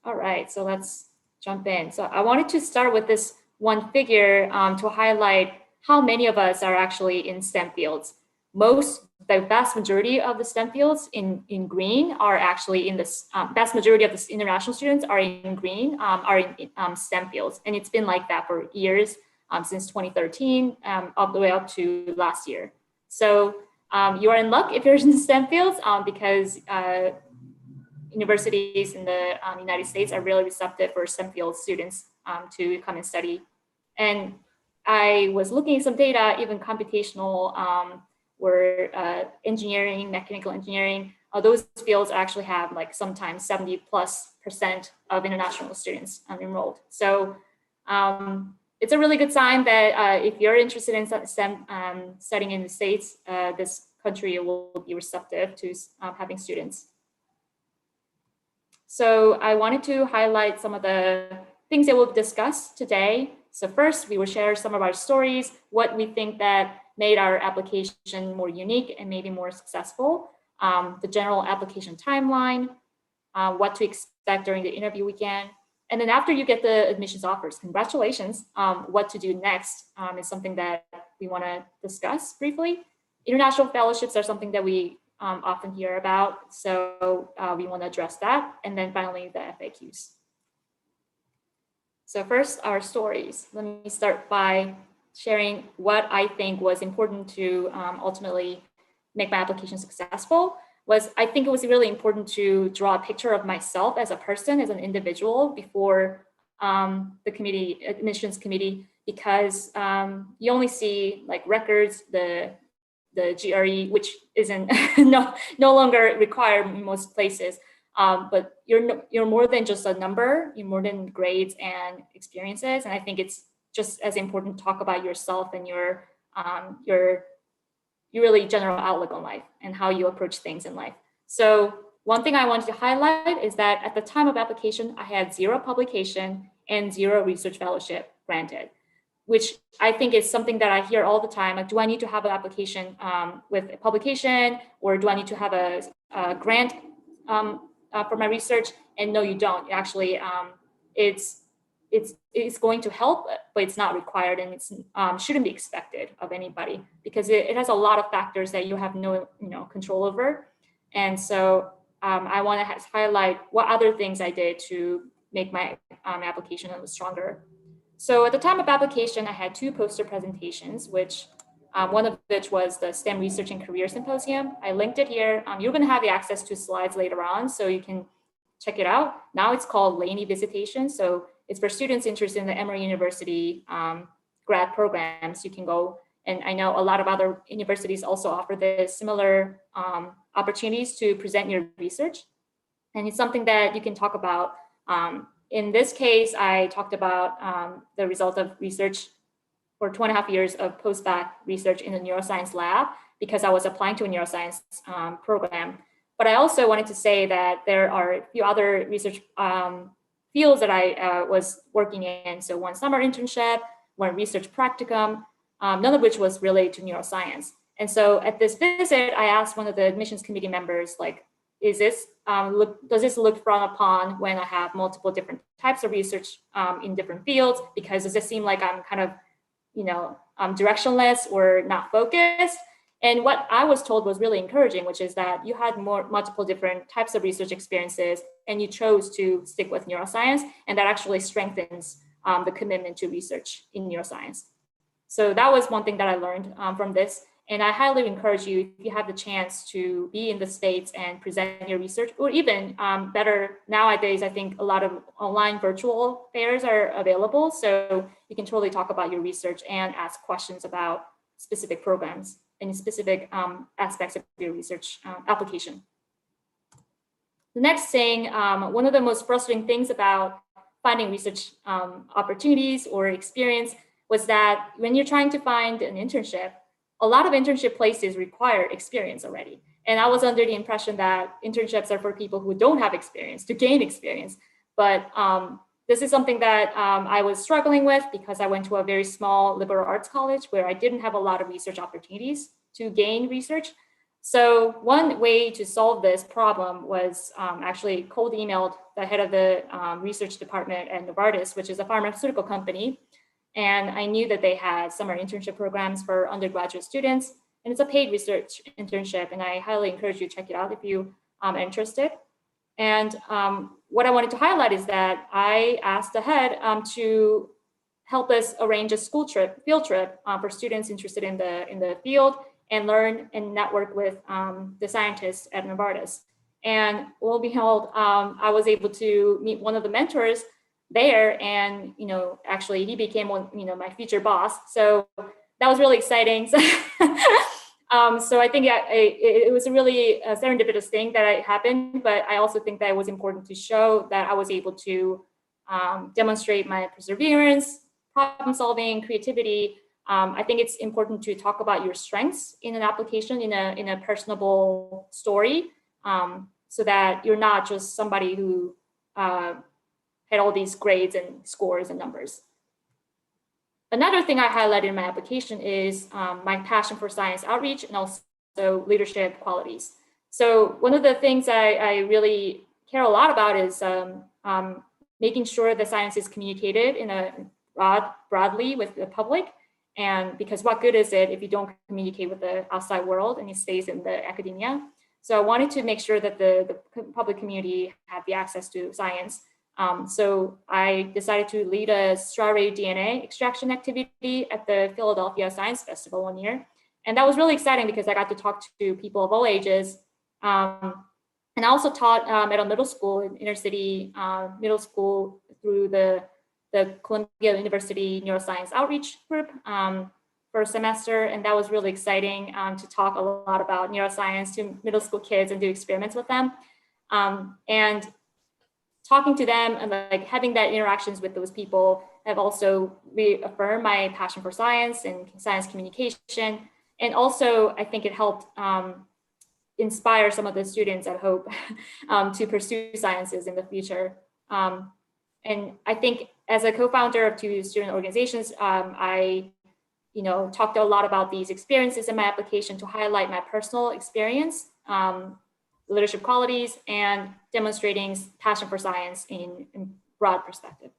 All right, so let's jump in. So I wanted to start with this one figure to highlight how many of us are actually in STEM fields. The vast majority of the STEM fields in green are actually in this, vast majority of the international students are in green, are in STEM fields. And it's been like that for years, since 2013, all the way up to last year. So you are in luck if you're in STEM fields because universities in the United States are really receptive for STEM field students to come and study. And I was looking at some data, even computational or engineering, mechanical engineering, those fields actually have like sometimes 70+% of international students enrolled. So it's a really good sign that if you're interested in STEM studying in the States, this country will be receptive to having students. So I wanted to highlight some of the things that we'll discuss today. So first, we will share some of our stories, what we think that made our application more unique and maybe more successful, the general application timeline, what to expect during the interview weekend. And then after you get the admissions offers, congratulations, what to do next is something that we want to discuss briefly. International fellowships are something that we often hear about, so we want to address that. And then finally, the FAQs. So first, our stories. Let me start by sharing what I think was important to ultimately make my application successful. I think it was really important to draw a picture of myself as a person, as an individual before the admissions committee, because you only see like records, the GRE, which isn't no longer required in most places. But you're more than just a number, you're more than grades and experiences. And I think it's just as important to talk about yourself and your really general outlook on life and how you approach things in life. So one thing I wanted to highlight is that at the time of application, I had 0 publication and 0 research fellowship granted, which I think is something that I hear all the time. Like, do I need to have an application with a publication, or do I need to have a grant for my research? And no, you don't. Actually, it's going to help, but it's not required, and it's shouldn't be expected of anybody because it has a lot of factors that you have no control over. And so I want to highlight what other things I did to make my application a little stronger. So at the time of application, I had 2 poster presentations, which one of which was the STEM Research and Career Symposium. I linked it here. You're going to have the access to slides later on, so you can check it out. Now it's called Laney Visitation. So it's for students interested in the Emory University grad programs. You can go, and I know a lot of other universities also offer the similar opportunities to present your research. And it's something that you can talk about. In this case, I talked about the result of research for 2.5 years of post-bac research in the neuroscience lab because I was applying to a neuroscience program. But I also wanted to say that there are a few other research fields that I was working in. So one summer internship, one research practicum, none of which was related to neuroscience. And so at this visit, I asked one of the admissions committee members, like, does this look frowned upon when I have multiple different types of research in different fields? Because does it seem like I'm kind of, directionless or not focused? And what I was told was really encouraging, which is that you had multiple different types of research experiences, and you chose to stick with neuroscience, and that actually strengthens the commitment to research in neuroscience. So that was one thing that I learned from this. And I highly encourage you, if you have the chance to be in the States and present your research, or even better nowadays, I think a lot of online virtual fairs are available. So you can totally talk about your research and ask questions about specific programs and specific aspects of your research application. The next thing, one of the most frustrating things about finding research opportunities or experience was that when you're trying to find an internship, a lot of internship places require experience already. And I was under the impression that internships are for people who don't have experience, to gain experience. But this is something that I was struggling with because I went to a very small liberal arts college where I didn't have a lot of research opportunities to gain research. So one way to solve this problem was actually cold emailed the head of the research department at Novartis, which is a pharmaceutical company. And I knew that they had summer internship programs for undergraduate students. And it's a paid research internship. And I highly encourage you to check it out if you are interested. And what I wanted to highlight is that I asked the head to help us arrange a school trip, field trip for students interested in the field and learn and network with the scientists at Novartis. And lo and behold, I was able to meet one of the mentors there, and actually he became my future boss. So that was really exciting. So I think it was a really serendipitous thing that happened, but I also think that it was important to show that I was able to demonstrate my perseverance, problem solving, creativity. I think it's important to talk about your strengths in an application in a personable story, so that you're not just somebody who had all these grades and scores and numbers. Another thing I highlighted in my application is my passion for science outreach and also leadership qualities. So one of the things I really care a lot about is making sure the science is communicated in a broadly with the public. And because what good is it if you don't communicate with the outside world and it stays in the academia? So I wanted to make sure that the public community had the access to science. So I decided to lead a strawberry DNA extraction activity at the Philadelphia Science Festival one year. And that was really exciting because I got to talk to people of all ages. And I also taught at a middle school, inner city middle school, through the Columbia University Neuroscience Outreach Group for a semester. And that was really exciting to talk a lot about neuroscience to middle school kids and do experiments with them. And talking to them and like having that interactions with those people have also reaffirmed my passion for science and science communication. And also, I think it helped inspire some of the students at Hope to pursue sciences in the future. And I think as a co-founder of two student organizations, I talked a lot about these experiences in my application to highlight my personal experience, leadership qualities, and demonstrating passion for science in broad perspective.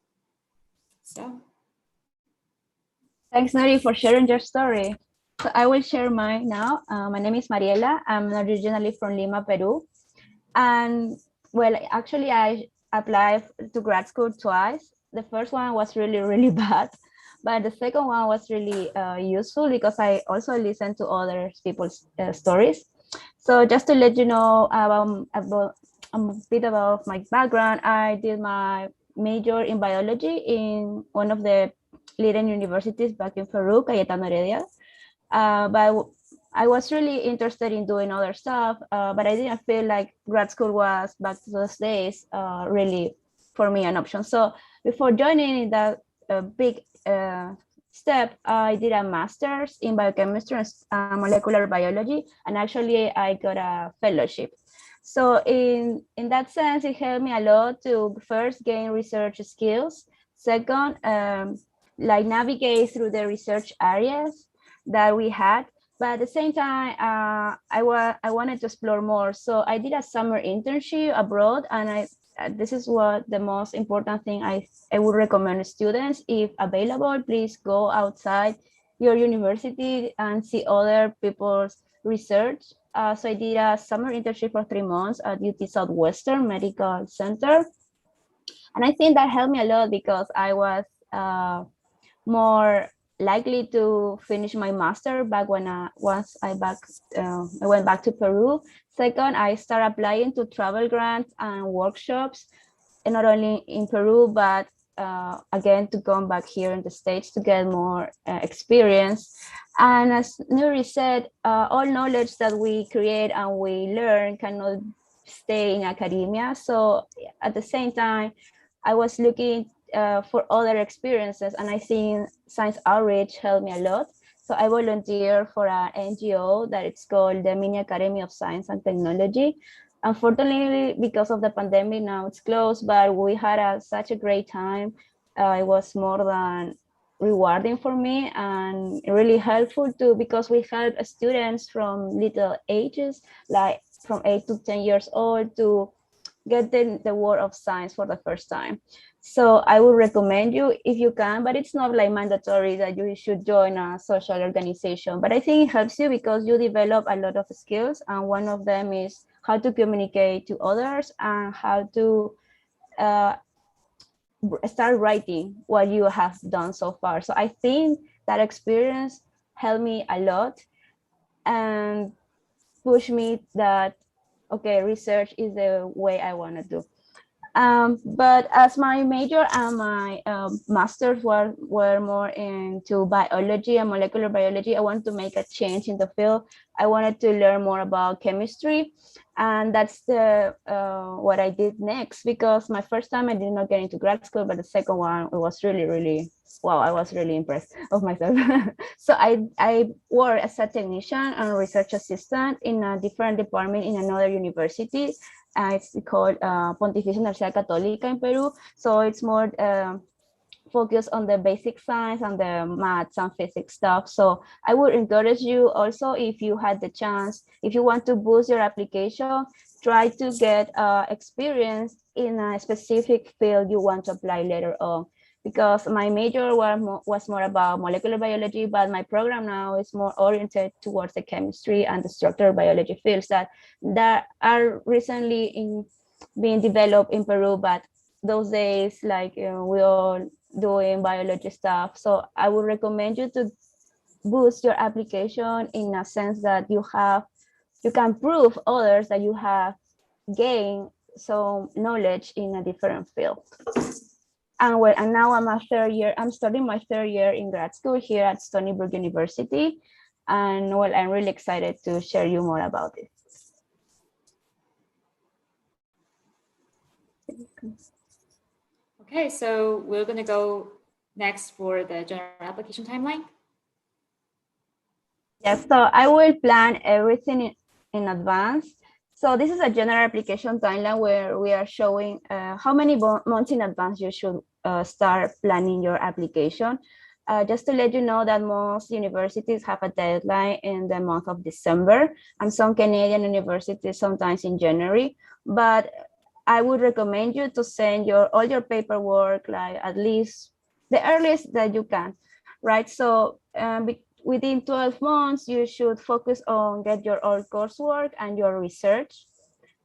So. Thanks, Nuri, for sharing your story. So I will share mine now. My name is Mariella. I'm originally from Lima, Peru. And well, actually, I applied to grad school twice. The first one was really, really bad. But the second one was really useful because I also listened to other people's stories. So just to let you know about a bit about my background, I did my major in biology in one of the leading universities back in Peru, Cayetano Heredia. But I was really interested in doing other stuff, but I didn't feel like grad school was, back to those days, really for me an option. So before joining in that big step, I did a master's in biochemistry and molecular biology, and actually I got a fellowship. So in that sense, it helped me a lot to first gain research skills. Second, like navigate through the research areas that we had. But at the same time, I wanted to explore more. So I did a summer internship abroad, and this is what the most important thing I would recommend students. If available, please go outside your university and see other people's research. So I did a summer internship for 3 months at UT Southwestern Medical Center. And I think that helped me a lot because I was more likely to finish my master back when I went back to Peru. Second, I started applying to travel grants and workshops, and not only in Peru, but again, to come back here in the States to get more experience. And as Nuri said, all knowledge that we create and we learn cannot stay in academia. So at the same time, I was looking for other experiences, and I think science outreach helped me a lot. So I volunteer for an NGO that it's called the Mini Academy of Science and Technology. Unfortunately, because of the pandemic, now it's closed, but we had such a great time. It was more than rewarding for me and really helpful too, because we help students from little ages, like from 8 to 10 years old, to get the world of science for the first time. So I would recommend you if you can, but it's not like mandatory that you should join a social organization. But I think it helps you because you develop a lot of skills, and one of them is how to communicate to others and how to uh, start writing what you have done so far. So I think that experience helped me a lot and pushed me that, okay, research is the way I want to do. But as my major and my masters were more into biology and molecular biology, I wanted to make a change in the field. I wanted to learn more about chemistry, and that's the what I did next. Because my first time I did not get into grad school, but the second one it was really wow. I was really impressed of myself. So I worked as a technician and research assistant in a different department in another university. It's called Pontificia Universidad Católica in Peru. So it's more focused on the basic science and the maths and physics stuff. So I would encourage you also, if you had the chance, if you want to boost your application, try to get experience in a specific field you want to apply later on. Because my major was more about molecular biology, but my program now is more oriented towards the chemistry and the structural biology fields that are recently being developed in Peru. But those days, like we all doing biology stuff. So I would recommend you to boost your application in a sense that you can prove others that you have gained some knowledge in a different field. And now I'm starting my third year in grad school here at Stony Brook University. And well, I'm really excited to share you more about it. Okay, so we're going to go next for the general application timeline. Yes, so I will plan everything in advance. So this is a general application timeline where we are showing how many months in advance you should start planning your application. Just to let you know that most universities have a deadline in the month of December, and some Canadian universities sometimes in January. But I would recommend you to send all your paperwork like at least the earliest that you can, right? So within 12 months, you should focus on get your old coursework and your research,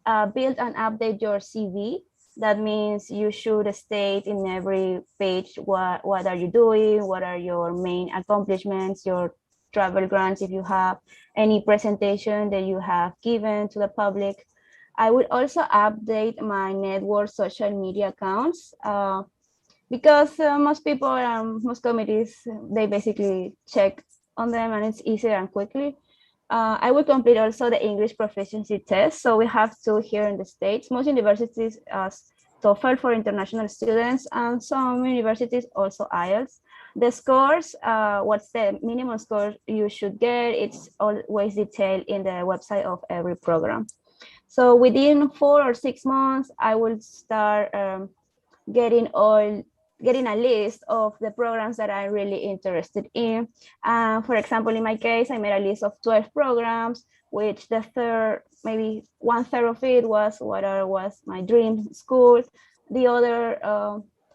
build and update your CV. That means you should state in every page what are you doing, what are your main accomplishments, your travel grants if you have, any presentation that you have given to the public. I would also update my network social media accounts because most people and most committees, they basically check on them and it's easier and quickly. I will complete also the English proficiency test. So we have two here in the States. Most universities TOEFL for international students, and some universities also IELTS. The scores, what's the minimum score you should get, it's always detailed in the website of every program. So within 4 or 6 months, I will start getting a list of the programs that I'm really interested in. For example, in my case, I made a list of 12 programs, which maybe 1/3 of it was what was my dream school. The other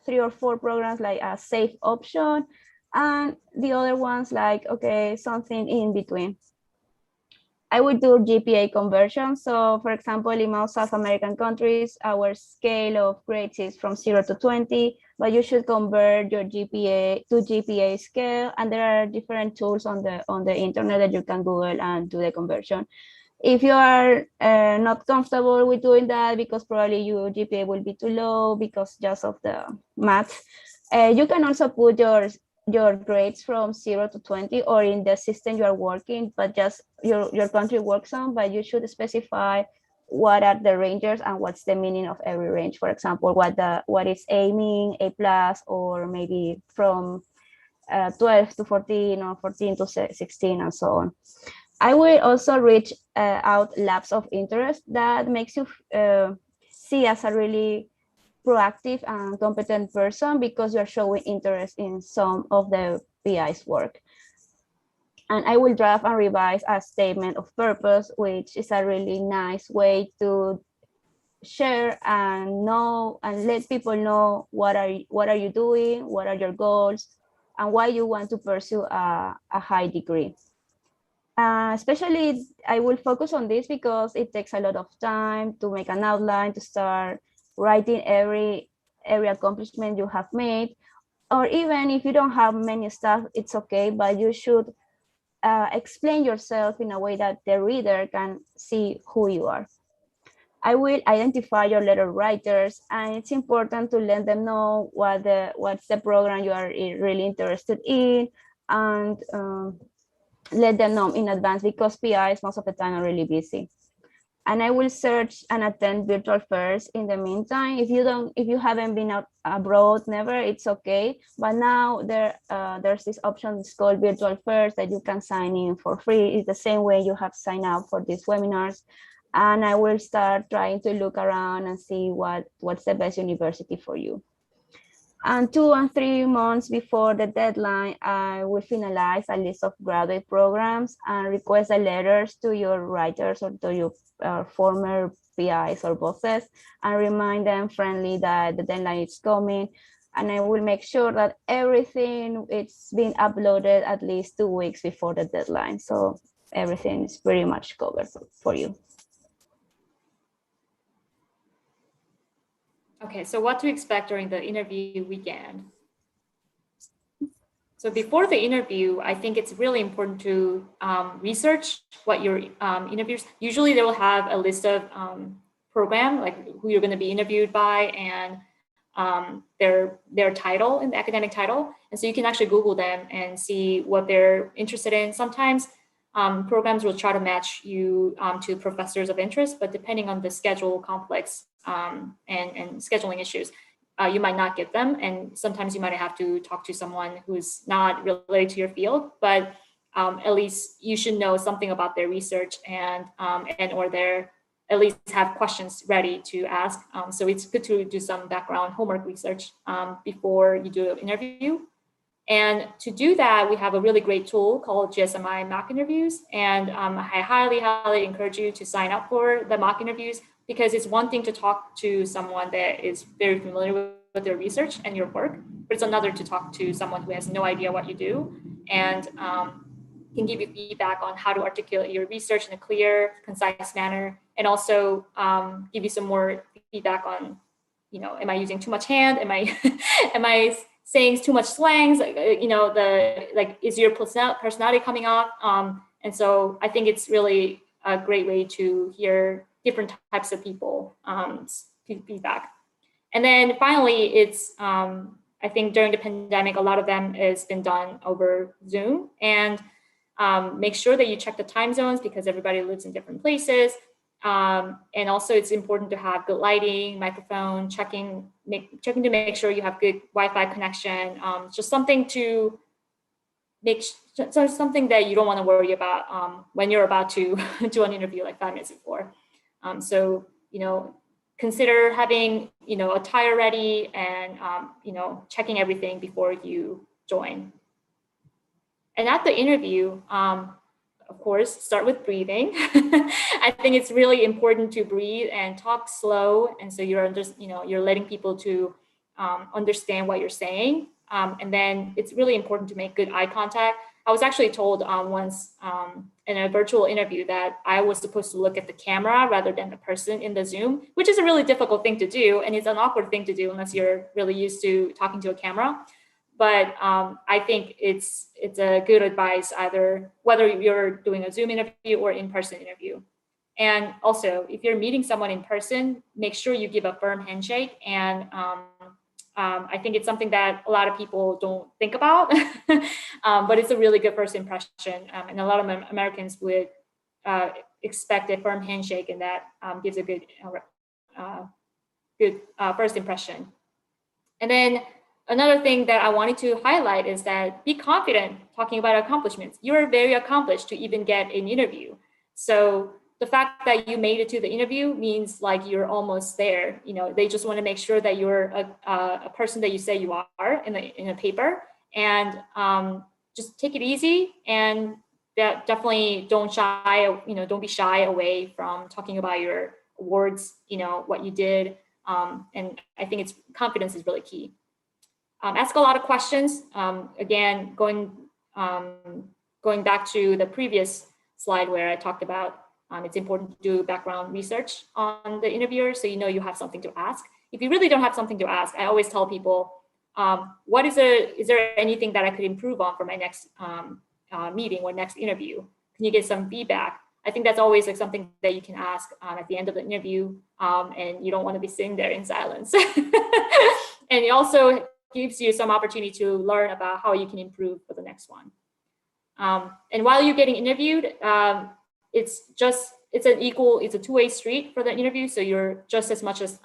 3 or 4 programs like a safe option, and the other ones like, okay, something in between. I would do GPA conversion. So for example, in most South American countries, our scale of grades is from 0 to 20, but you should convert your GPA to GPA scale. And there are different tools on the internet that you can Google and do the conversion. If you are not comfortable with doing that, because probably your GPA will be too low because just of the math, you can also put your grades from 0 to 20 or in the system you are working, but just your country works on, but you should specify what are the ranges and what's the meaning of every range. For example, what is aiming, A+, or maybe from 12 to 14 or 14 to 16 and so on. I will also reach out labs of interest that makes you see as a really proactive and competent person because you're showing interest in some of the PI's work. And I will draft and revise a statement of purpose, which is a really nice way to share and know and let people know what are you doing, what are your goals, and why you want to pursue a high degree. Especially, I will focus on this because it takes a lot of time to make an outline, to start writing every accomplishment you have made. Or even if you don't have many stuff, it's okay, but you should explain yourself in a way that the reader can see who you are. I will identify your letter writers, and it's important to let them know what's the program you are really interested in, and let them know in advance because PIs most of the time are really busy. And I will search and attend virtual fairs in the meantime. If you haven't been out abroad, never, it's okay. But now there's this option, it's called virtual fairs, that you can sign in for free. It's the same way you have signed up for these webinars. And I will start trying to look around and see what's the best university for you. And 2 and 3 months before the deadline, I will finalize a list of graduate programs and request the letters to your writers or to your former PIs or bosses, and remind them friendly that the deadline is coming. And I will make sure that everything it's been uploaded at least 2 weeks before the deadline. So everything is pretty much covered for you. Okay, so what to expect during the interview weekend? So before the interview, I think it's really important to research what your interviews, usually they will have a list of program, like who you're going to be interviewed by and their title and the academic title. And so you can actually Google them and see what they're interested in. Sometimes programs will try to match you to professors of interest, but depending on the schedule conflicts and scheduling issues, you might not get them. And sometimes you might have to talk to someone who's not related to your field, but at least you should know something about their research and or their at least have questions ready to ask. So it's good to do some background homework research before you do an interview. And to do that, we have a really great tool called GSMI mock interviews. And I highly, highly encourage you to sign up for the mock interviews, because it's one thing to talk to someone that is very familiar with their research and your work, but it's another to talk to someone who has no idea what you do and can give you feedback on how to articulate your research in a clear, concise manner, and also give you some more feedback on, you know, am I using too much hand? Am I saying too much slangs? You know, is your personality coming off? And so I think it's really a great way to hear different types of people feedback. And then finally, it's I think during the pandemic, a lot of them has been done over Zoom, and make sure that you check the time zones because everybody lives in different places. And also it's important to have good lighting, microphone, checking to make sure you have good Wi-Fi connection. Just something to something that you don't want to worry about when you're about to do an interview like 5 minutes before. So, you know, consider having, you know, attire ready and, you know, checking everything before you join. And at the interview, of course, start with breathing. I think it's really important to breathe and talk slow. And so you're just, you know, you're letting people to understand what you're saying. And then it's really important to make good eye contact. I was actually told once in a virtual interview that I was supposed to look at the camera rather than the person in the Zoom, which is a really difficult thing to do. And it's an awkward thing to do unless you're really used to talking to a camera. But I think it's a good advice, either whether you're doing a Zoom interview or in-person interview. And also, if you're meeting someone in person, make sure you give a firm handshake. And I think it's something that a lot of people don't think about, but it's a really good first impression. And a lot of Americans would expect a firm handshake, and that gives a good first impression. And then another thing that I wanted to highlight is that be confident talking about accomplishments. You're very accomplished to even get an interview. So the fact that you made it to the interview means like you're almost there. You know, they just want to make sure that you're a person that you say you are in a paper, and just take it easy, and that definitely don't be shy away from talking about your awards, what you did. And I think confidence is really key. Ask a lot of questions. Again, going back to the previous slide where I talked about it's important to do background research on the interviewer, so you have something to ask. If you really don't have something to ask, I always tell people, is there anything that I could improve on for my next meeting or next interview? Can you get some feedback? I think that's always like something that you can ask at the end of the interview, and you don't want to be sitting there in silence. And it also gives you some opportunity to learn about how you can improve for the next one. And while you're getting interviewed, it's a two-way street for the interview. So you're just as much as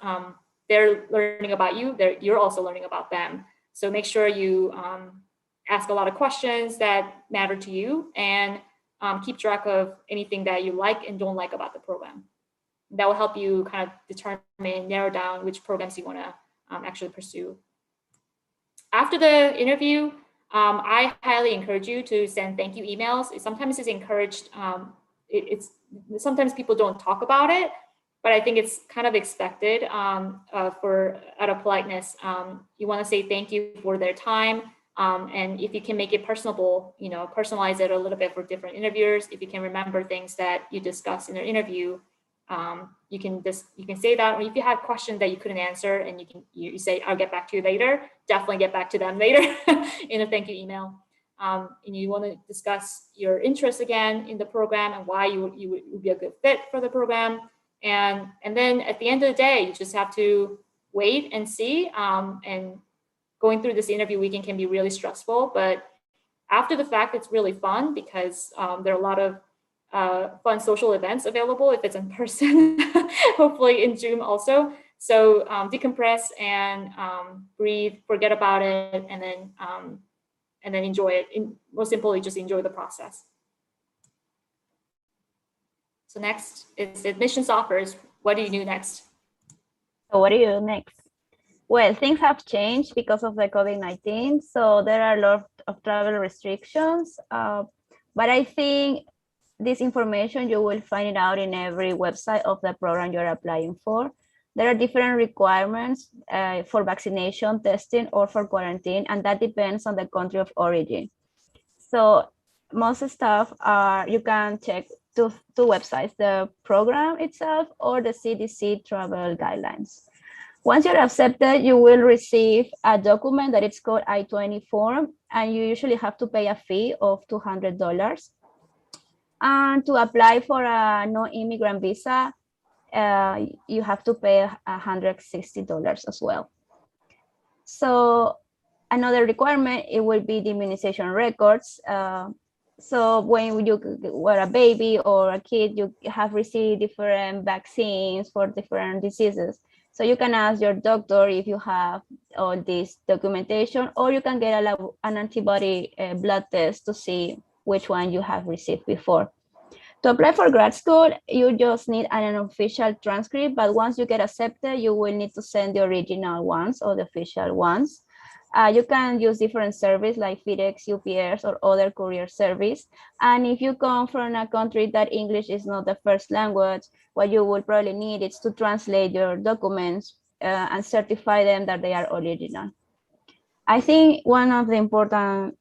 they're learning about you, you're also learning about them. So make sure you ask a lot of questions that matter to you, and keep track of anything that you like and don't like about the program. That will help you kind of determine, narrow down which programs you want to actually pursue. After the interview, I highly encourage you to send thank you emails. Sometimes it's encouraged. Sometimes people don't talk about it, but I think it's kind of expected out of politeness. You want to say thank you for their time. And if you can make it personable, personalize it a little bit for different interviewers. If you can remember things that you discussed in an interview, you can say that. Or if you have questions that you couldn't answer, and you say, I'll get back to you later, definitely get back to them later in a thank you email. And you want to discuss your interest again in the program and why you would be a good fit for the program. And then at the end of the day, you just have to wait and see. And going through this interview weekend can be really stressful, but after the fact, it's really fun because there are a lot of fun social events available if it's in person, hopefully in Zoom also. So decompress and breathe, forget about it, and then enjoy it. Most simply, just enjoy the process. So next is admissions offers. What do you do next? So what do you do next? Well, things have changed because of the COVID-19. So there are a lot of travel restrictions, but I think this information, you will find it out in every website of the program you're applying for. There are different requirements for vaccination, testing, or for quarantine, and that depends on the country of origin. So most stuff you can check two websites, the program itself or the CDC travel guidelines. Once you're accepted, you will receive a document that it's called I-20 form, and you usually have to pay a fee of $200. And to apply for a non-immigrant visa, you have to pay $160 as well. So another requirement, it will be the immunization records. So when you were a baby or a kid, you have received different vaccines for different diseases. So you can ask your doctor if you have all this documentation, or you can get an antibody blood test to see which one you have received before. To apply for grad school, you just need an official transcript, but once you get accepted, you will need to send the original ones or the official ones. You can use different services like FedEx, UPS, or other courier service. And if you come from a country that English is not the first language, what you will probably need is to translate your documents and certify them that they are original. I think one of the important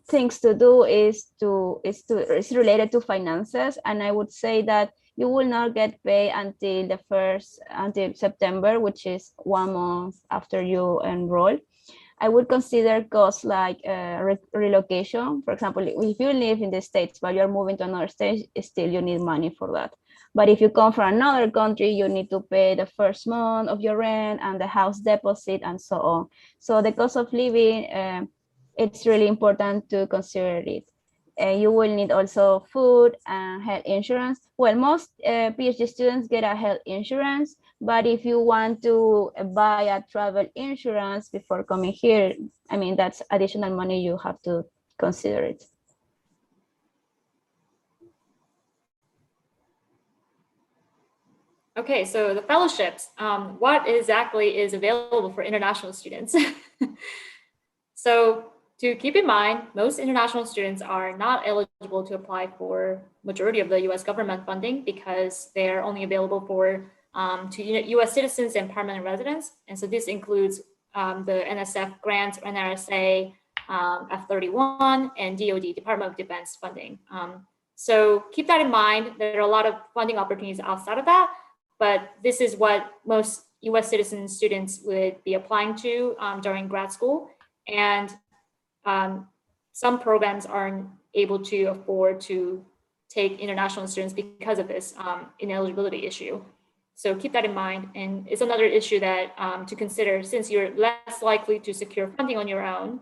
things to do is related to finances, and I would say that you will not get paid until September, which is 1 month after you enroll. I would consider costs like relocation. For example, if you live in the States but you're moving to another state, still you need money for that. But if you come from another country, you need to pay the first month of your rent and the house deposit and so on. So the cost of living, it's really important to consider it. You will need also food and health insurance. Well, most PhD students get a health insurance, but if you want to buy a travel insurance before coming here, I mean, that's additional money, you have to consider it. Okay, so the fellowships, what exactly is available for international students? So to keep in mind, most international students are not eligible to apply for majority of the US government funding because they're only available for to US citizens and permanent residents. And so this includes the NSF grants, NRSA, F-31, and DoD, Department of Defense funding. So keep that in mind. There are a lot of funding opportunities outside of that, but this is what most US citizen students would be applying to during grad school. And some programs aren't able to afford to take international students because of this ineligibility issue. So keep that in mind. And it's another issue that to consider, since you're less likely to secure funding on your own.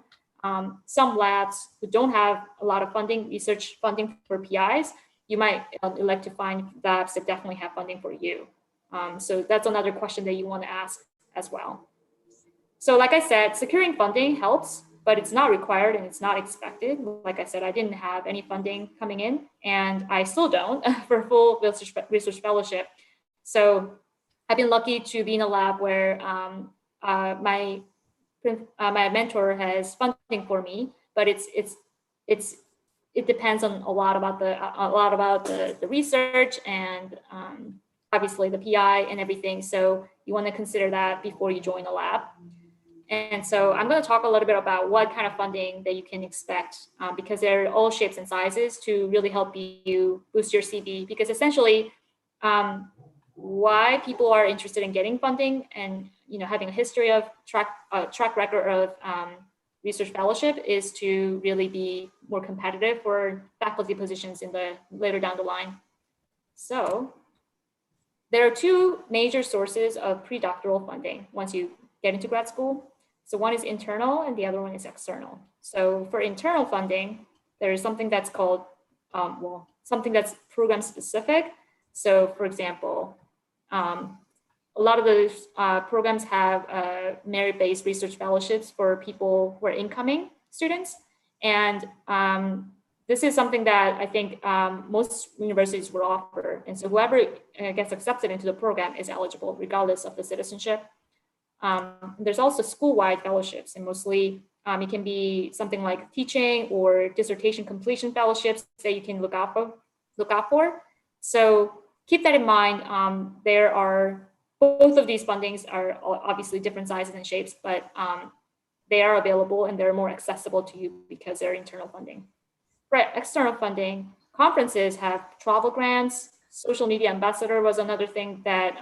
Some labs who don't have a lot of funding, research funding for PIs, you might elect to find labs that definitely have funding for you. So that's another question that you want to ask as well. So like I said, securing funding helps, but it's not required and it's not expected. Like I said, I didn't have any funding coming in, and I still don't for full research fellowship. So I've been lucky to be in a lab where my mentor has funding for me, but it depends on a lot about the research and obviously the PI and everything. So you want to consider that before you join a lab. And so I'm going to talk a little bit about what kind of funding that you can expect because they're all shapes and sizes to really help you boost your CV. Because essentially, why people are interested in getting funding and having a history of track record of research fellowship is to really be more competitive for faculty positions in the later down the line. So there are two major sources of pre-doctoral funding once you get into grad school. So one is internal and the other one is external. So for internal funding, there is something that's called, something that's program specific. So for example, a lot of those programs have merit-based research fellowships for people who are incoming students. And this is something that I think most universities will offer. And so whoever gets accepted into the program is eligible regardless of the citizenship. There's also school-wide fellowships, and mostly it can be something like teaching or dissertation completion fellowships that you can look out for. So keep that in mind. There are both of these fundings are obviously different sizes and shapes, but they are available and they're more accessible to you because they're internal funding. For external funding, conferences have travel grants. Social media ambassador was another thing that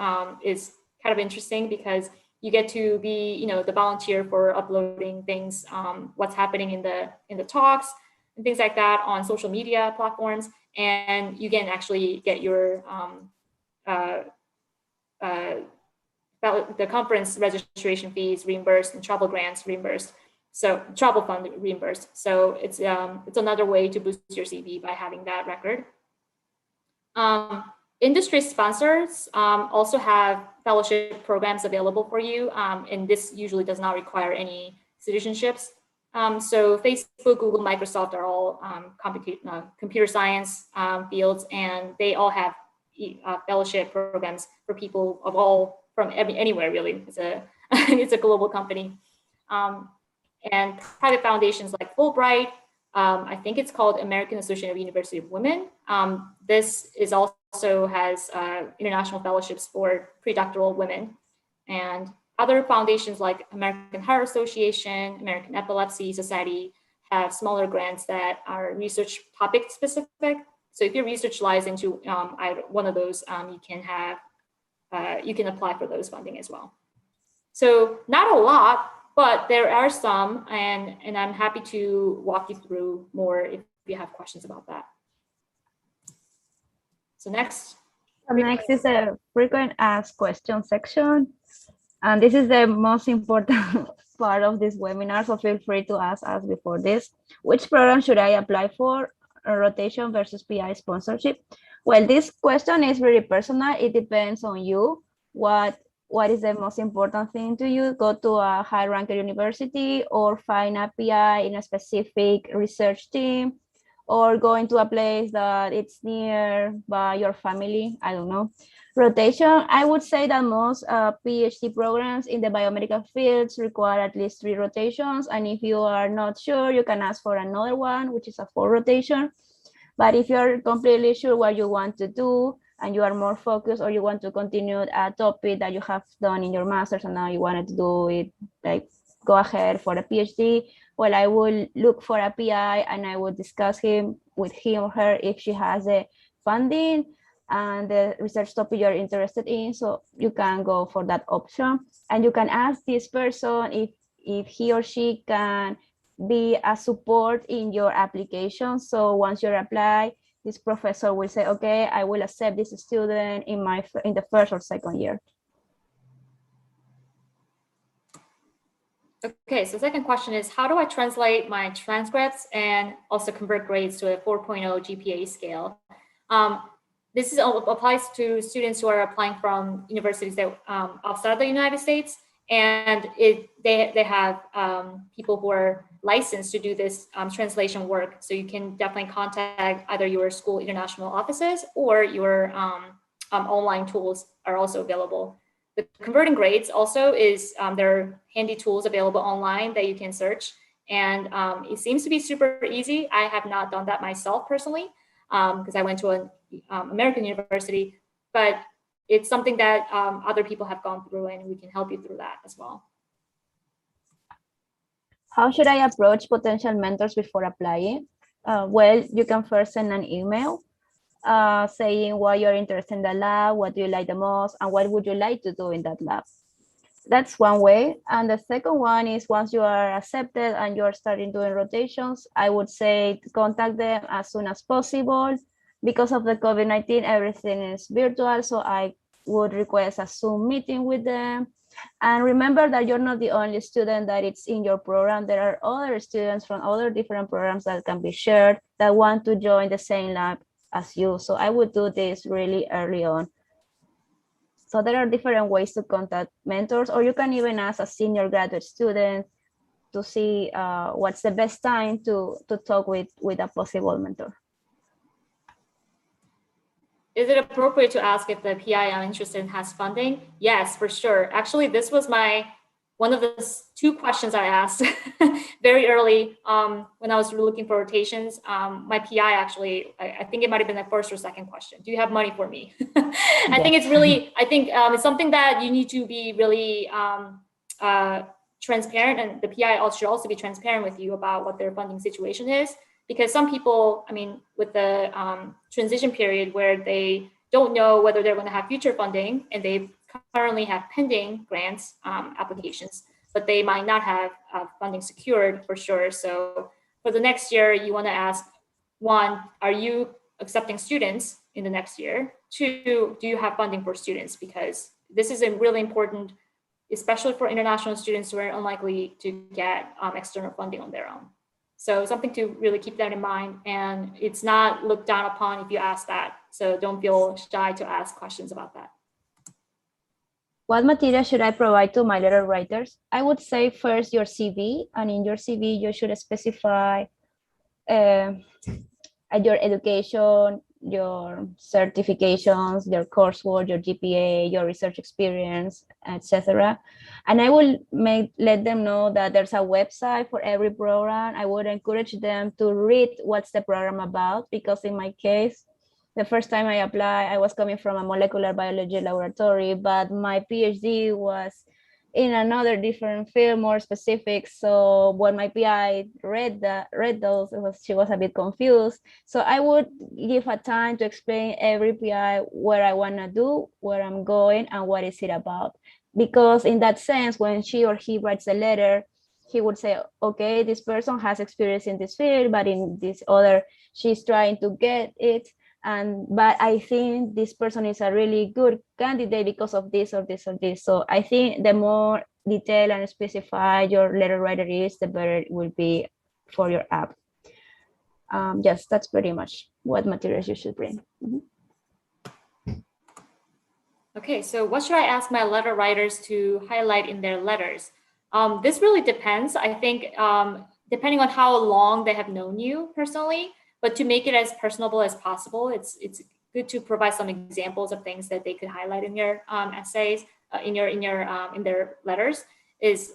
is kind of interesting because you get to be, the volunteer for uploading things, what's happening in the talks and things like that on social media platforms, and you can actually get your the conference registration fees reimbursed and travel grants reimbursed. So travel fund reimbursed. So it's another way to boost your CV by having that record. Industry sponsors also have fellowship programs available for you, and this usually does not require any citizenships. So Facebook, Google, Microsoft are all computer science fields, and they all have fellowship programs for people of all from anywhere really. It's a global company, and private foundations like Fulbright. I think it's called American Association of University of Women. This is also has international fellowships for pre-doctoral women, and other foundations like American Heart Association, American Epilepsy Society have smaller grants that are research topic specific. So if your research lies into one of those, you can apply for those funding as well. So not a lot, but there are some, and I'm happy to walk you through more if you have questions about that. So next is a frequent asked question section. And this is the most important part of this webinar, so feel free to ask us before this. Which program should I apply for? Rotation versus PI sponsorship? Well, this question is very personal. It depends on you. What is the most important thing to you? Go to a high-ranked university or find a PI in a specific research team, or going to a place that it's near by your family. I don't know. Rotation, I would say that most PhD programs in the biomedical fields require at least 3 rotations. And if you are not sure, you can ask for another one, which is a 4 rotation. But if you're completely sure what you want to do and you are more focused, or you want to continue a topic that you have done in your master's and now you wanted to do it, like go ahead for a PhD, well, I will look for a PI and I will discuss with him or her if she has the funding and the research topic you're interested in. So you can go for that option, and you can ask this person if he or she can be a support in your application. So once you apply, this professor will say, okay, I will accept this student in the first or second year. Okay, so second question is, how do I translate my transcripts and also convert grades to a 4.0 GPA scale? This applies to students who are applying from universities that outside the United States, and they have people who are licensed to do this translation work. So you can definitely contact either your school international offices, or your online tools are also available. The converting grades also is, there are handy tools available online that you can search. And it seems to be super easy. I have not done that myself personally, because I went to an American university, but it's something that other people have gone through, and we can help you through that as well. How should I approach potential mentors before applying? Well, you can first send an email saying why you're interested in the lab, what do you like the most, and what would you like to do in that lab. That's one way. And the second one is, once you are accepted and you're starting doing rotations, I would say to contact them as soon as possible. Because of the COVID-19, everything is virtual, so I would request a Zoom meeting with them. And remember that you're not the only student that it's in your program. There are other students from other different programs that can be shared that want to join the same lab as you. So I would do this really early on. So there are different ways to contact mentors, or you can even ask a senior graduate student to see what's the best time to talk with a possible mentor. Is it appropriate to ask if the PI I'm interested in has funding? Yes, for sure. Actually, this was one of the 2 questions I asked very early when I was looking for rotations. My PI actually, I think it might have been the first or second question. Do you have money for me? I think it's something that you need to be really transparent, and the PI should also be transparent with you about what their funding situation is. Because some people, I mean, with the transition period where they don't know whether they're going to have future funding, and they currently have pending grants applications, but they might not have funding secured for sure. So for the next year, you want to ask, 1, are you accepting students in the next year? 2, do you have funding for students? Because this is really important, especially for international students who are unlikely to get external funding on their own. So something to really keep that in mind, and it's not looked down upon if you ask that. So don't feel shy to ask questions about that. What material should I provide to my letter writers? I would say first your CV, and in your CV you should specify your education, your certifications, your coursework, your GPA, your research experience, etc. And I will let them know that there's a website for every program. I would encourage them to read what's the program about, because in my case, the first time I applied, I was coming from a molecular biology laboratory, but my PhD was in another different field, more specific. So when my PI read those, she was a bit confused. So I would give a time to explain every PI where I want to do, where I'm going, and what is it about. Because in that sense, when she or he writes a letter, he would say, okay, this person has experience in this field, but in this other, she's trying to get it. But I think this person is a really good candidate because of this or this or this. So I think the more detailed and specified your letter writer is, the better it will be for your app. Yes, that's pretty much what materials you should bring. Okay, so what should I ask my letter writers to highlight in their letters? This really depends. I think depending on how long they have known you personally, But to make it as personable as possible, it's good to provide some examples of things that they could highlight in your essays, in their letters. Is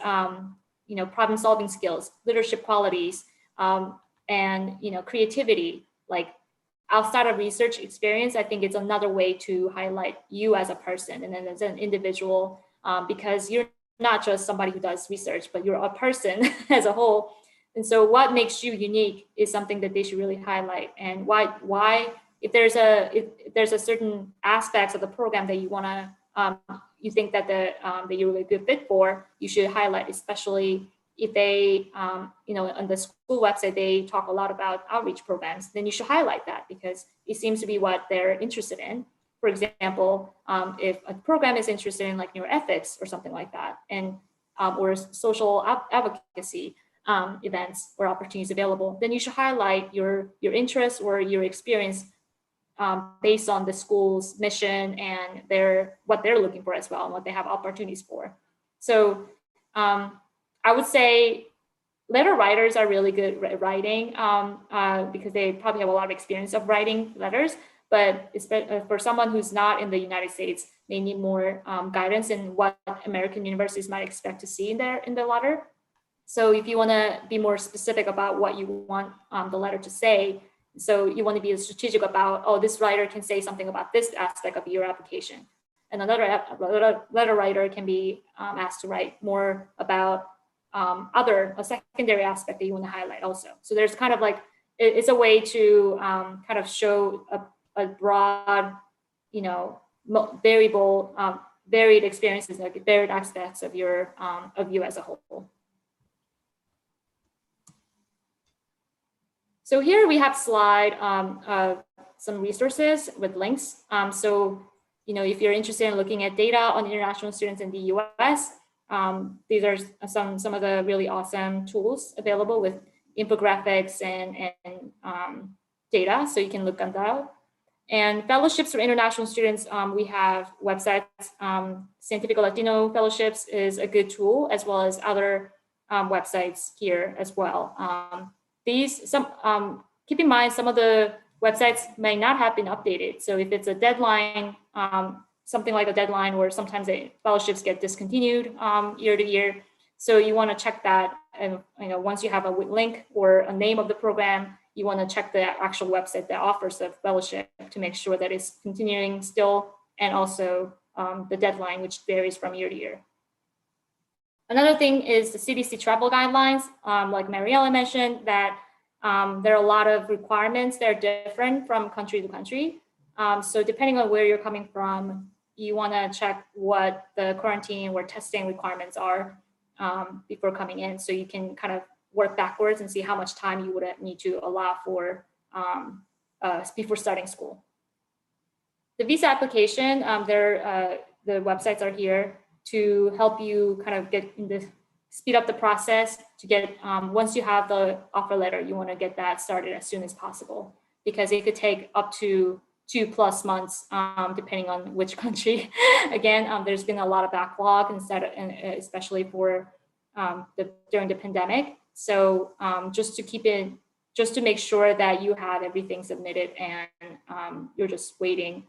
problem solving skills, leadership qualities, and creativity. Like outside of research experience, I think it's another way to highlight you as a person and then as an individual, because you're not just somebody who does research, but you're a person as a whole. And so what makes you unique is something that they should really highlight. And why if there's a certain aspects of the program that you want to you think that that you're really good fit for, you should highlight, especially if they, on the school website, they talk a lot about outreach programs, then you should highlight that because it seems to be what they're interested in. For example, if a program is interested in like neuroethics or something like that, and or social advocacy events or opportunities available, then you should highlight your interests or your experience based on the school's mission and what they're looking for as well and what they have opportunities for. So I would say letter writers are really good at writing because they probably have a lot of experience of writing letters, but for someone who's not in the United States, they need more guidance in what American universities might expect to see in the letter. So if you want to be more specific about what you want the letter to say, so you want to be strategic about, oh, this writer can say something about this aspect of your application. And another letter writer can be asked to write more about a secondary aspect that you want to highlight also. So there's kind of like, it's a way to kind of show a broad, varied experiences, like varied aspects of you as a whole. So here we have slide some resources with links. So, if you're interested in looking at data on international students in the US, these are some of the really awesome tools available with infographics and data, so you can look on that. And fellowships for international students, we have websites. Científico Latino fellowships is a good tool, as well as other websites here as well. Keep in mind, some of the websites may not have been updated. So if it's a deadline, something like a deadline where sometimes the fellowships get discontinued year to year. So you want to check that. And once you have a link or a name of the program, you want to check the actual website that offers the fellowship to make sure that it's continuing still, and also the deadline, which varies from year to year. Another thing is the CDC travel guidelines, like Mariella mentioned, that there are a lot of requirements that are different from country to country. So depending on where you're coming from, you want to check what the quarantine or testing requirements are before coming in, so you can kind of work backwards and see how much time you would need to allow for before starting school. The visa application, the websites are here to help you kind of speed up the process to get, once you have the offer letter, you want to get that started as soon as possible, because it could take up to 2+ months, depending on which country. Again, there's been a lot of backlog especially for during the pandemic. So just to make sure that you have everything submitted and you're just waiting,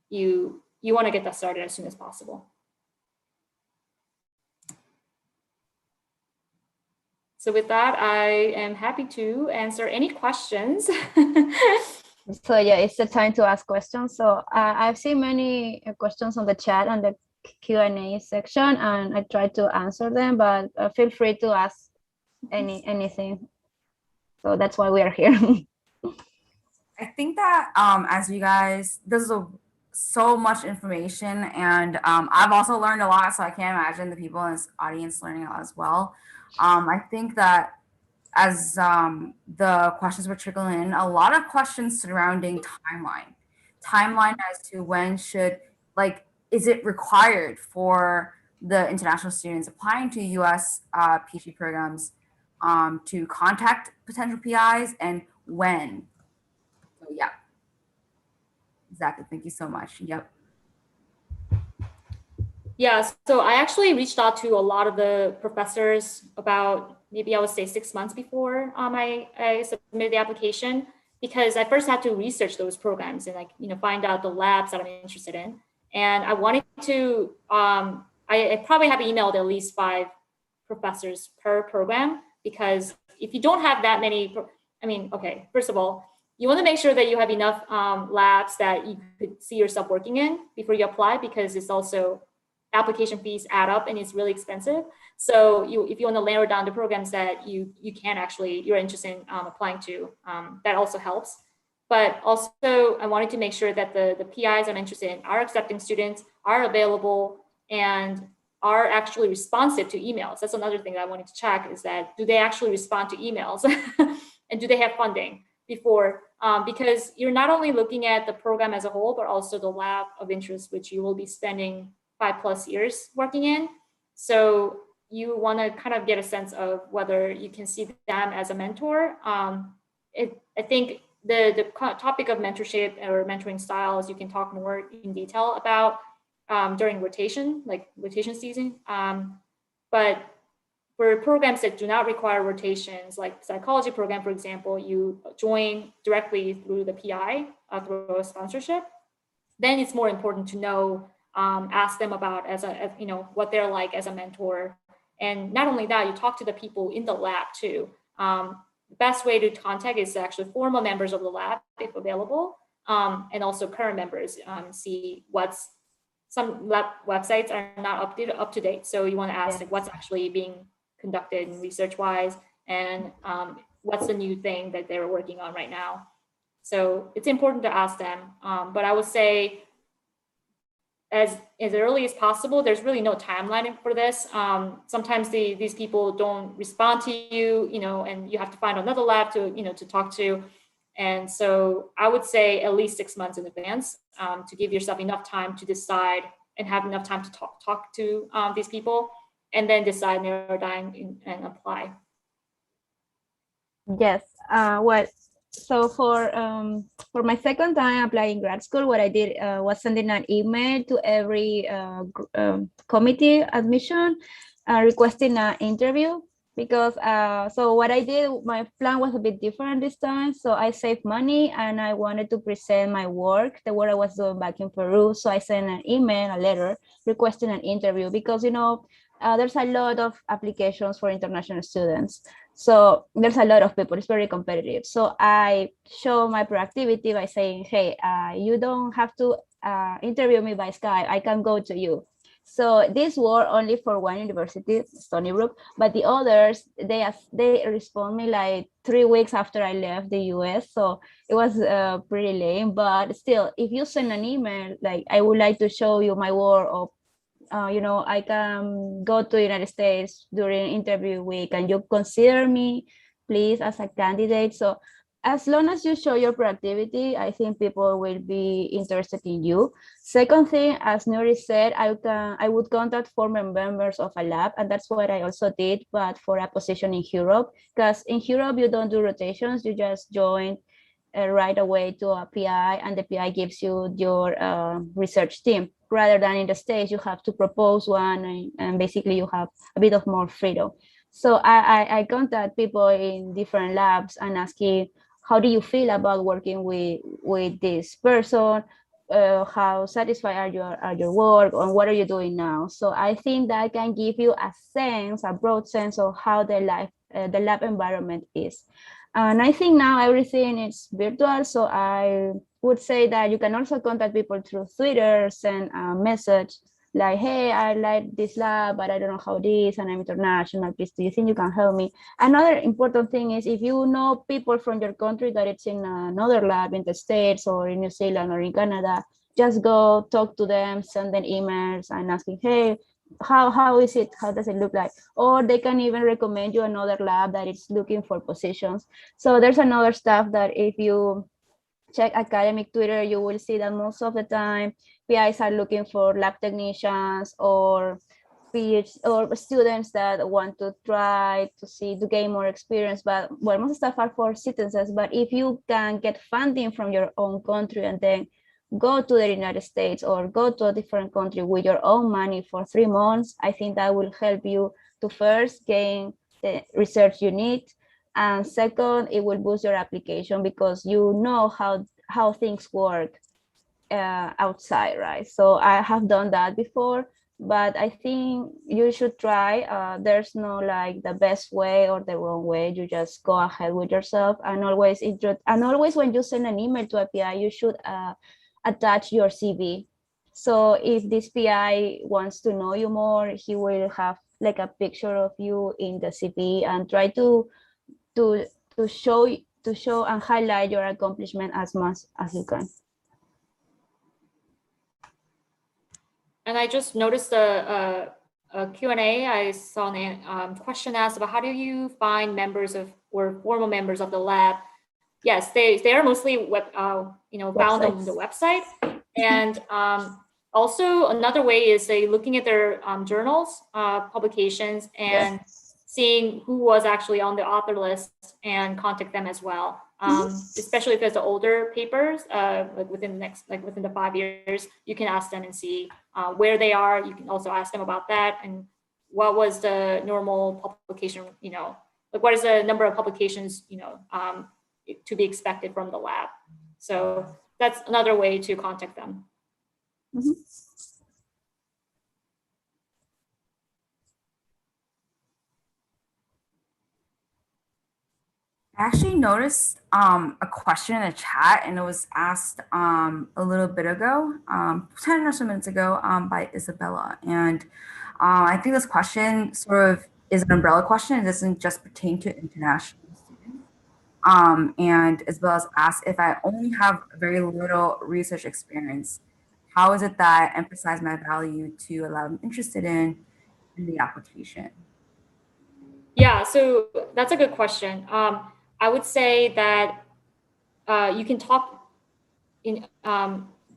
you want to get that started as soon as possible. So with that, I am happy to answer any questions. So yeah, it's the time to ask questions. So I've seen many questions on the chat and the Q&A section, and I try to answer them, but feel free to ask anything. So that's why we are here. I think that as you guys, this is so much information, and I've also learned a lot, so I can't imagine the people in this audience learning a lot as well. I think that as the questions were trickling in, a lot of questions surrounding timeline as to when should, like, is it required for the international students applying to US PhD programs to contact potential PIs, and when? So yeah, exactly. Thank you so much. Yep. Yeah, so I actually reached out to a lot of the professors about, maybe I would say 6 months before I submitted the application. because I first had to research those programs and find out the labs that I'm interested in. And I wanted to, I probably have emailed at least 5 professors per program, because if you don't have that many, okay, first of all, you want to make sure that you have enough labs that you could see yourself working in before you apply, because it's also application fees add up and it's really expensive. So if you want to narrow down the programs that you're interested in applying to, that also helps. But also I wanted to make sure that the PIs I'm interested in are accepting students, are available, and are actually responsive to emails. That's another thing that I wanted to check, is that do they actually respond to emails and do they have funding before, because you're not only looking at the program as a whole, but also the lab of interest, which you will be spending 5+ years working in. So you want to kind of get a sense of whether you can see them as a mentor. I think the topic of mentorship or mentoring styles, you can talk more in detail about during rotation season. But for programs that do not require rotations, like psychology program, for example, you join directly through the PI, through a sponsorship, then it's more important to know, ask them about what they're like as a mentor. And not only that, you talk to the people in the lab too. The best way to contact is actually former members of the lab, if available, and also current members. See some lab websites are not up to date. So you want to ask what's actually being conducted research-wise, and what's the new thing that they're working on right now. So it's important to ask them. But I would say as early as possible. There's really no timeline for this. Sometimes these people don't respond to you, and you have to find another lab to talk to. And so I would say at least 6 months in advance, to give yourself enough time to decide and have enough time to talk to these people, and then decide, narrow down and apply. Yes. So for my second time applying grad school, what I did was sending an email to every committee admission requesting an interview, because so what I did, my plan was a bit different this time. So I saved money and I wanted to present my work, the work I was doing back in Peru. So I sent an email, a letter requesting an interview, because there's a lot of applications for international students. So there's a lot of people, it's very competitive. So I show my proactivity by saying, hey, you don't have to interview me by Skype, I can go to you. So this were only for one university, Stony Brook, but the others, they respond me like 3 weeks after I left the US. So it was pretty lame, but still, if you send an email, like I would like to show you my work, or I can go to the United States during interview week, and you consider me, please, as a candidate. So as long as you show your proactivity, I think people will be interested in you. Second thing, as Nuri said, I would contact former members of a lab, and that's what I also did, but for a position in Europe, because in Europe you don't do rotations, you just join right away to a PI, and the PI gives you your research team, rather than in the States you have to propose one, and basically you have a bit of more freedom. So I contact people in different labs and asking, how do you feel about working with this person? How satisfied are your work, and what are you doing now? So I think that can give you a broad sense of how the lab environment is. And I think now everything is virtual, so I would say that you can also contact people through Twitter, send a message like, hey, I like this lab, but I don't know how it is, and I'm international, please, do you think you can help me? Another important thing is, if you know people from your country that it's in another lab in the States or in New Zealand or in Canada, just go talk to them, send them emails and asking, hey, how is it, how does it look like? Or they can even recommend you another lab that is looking for positions. So there's another stuff that if you check academic Twitter, you will see that most of the time PIs are looking for lab technicians or PhD or students that want to try to gain more experience. But well, most stuff are for citizens. But if you can get funding from your own country and then go to the United States or go to a different country with your own money for 3 months, I think that will help you to first gain the research you need, And second, it will boost your application because you know how things work outside, right? So I have done that before, but I think you should try. There's no like the best way or the wrong way. You just go ahead with yourself, and always when you send an email to a PI, you should attach your CV. So if this PI wants to know you more, he will have like a picture of you in the CV and try to to show to show and highlight your accomplishment as much as you can. And I just noticed a Q&A. I saw a question asked about how do you find members of or formal members of the lab? Yes, they are mostly found on the website. And also another way is looking at their journals, publications, and seeing who was actually on the author list and contact them as well. Especially if it's the older papers, like within the 5 years, you can ask them and see where they are. You can also ask them about that and what was the normal publication, like what is the number of publications, to be expected from the lab. So that's another way to contact them. I actually noticed a question in the chat, and it was asked a little bit ago, 10 or so minutes ago, by Isabella. And I think this question sort of is an umbrella question. It doesn't just pertain to international students. And Isabella's asked, if I only have very little research experience, how is it that I emphasize my value to a lab I'm interested in the application? Yeah, so that's a good question. I would say that you can talk in